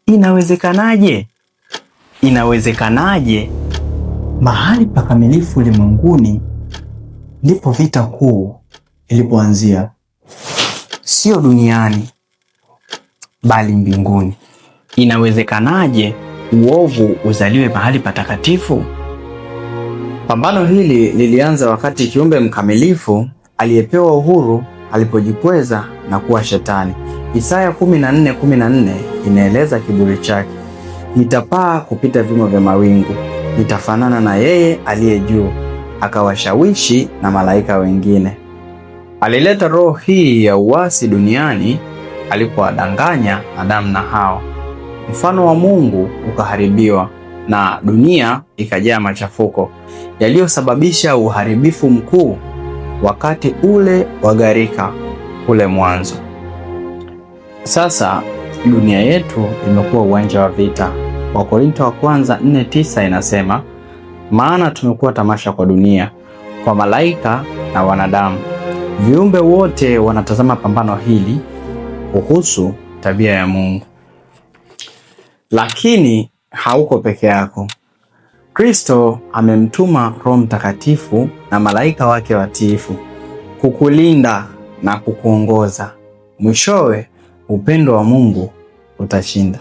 Inawezekanaje? Inawezekanaje? Mahali pakamilifu ulimwenguni ndipo vita kuu ilipoanzia, sio duniani bali mbinguni. Inawezekanaje uovu uzaliwe mahali patakatifu? Pambano hili lilianza wakati kiumbe mkamilifu aliyepewa uhuru alipojikweza na kuwa Shetani. Isaya 14:14 inaeleza kiburi chake: nitapaa kupita vimo vya mawingu, nitafanana na yeye aliye juu, akawashawishi na malaika wengine. Alileta roho hii ya uasi duniani alipowadanganya Adamu na Hawa. Mfano wa Mungu ukaharibiwa na dunia ikajaa machafuko yaliyosababisha uharibifu mkuu wakati ule wa gharika kule mwanzo. Sasa dunia yetu imekuwa uwanja wa vita. Wakorintho wa kwanza 4:9 inasema, maana tumekuwa tamasha kwa dunia, kwa malaika na wanadamu. Viumbe wote wanatazama pambano hili kuhusu tabia ya Mungu. Lakini hauko peke yako. Kristo amemtuma Roho Mtakatifu na malaika wake watiifu kukulinda na kukuongoza. Mwishowe upendo wa Mungu utashinda.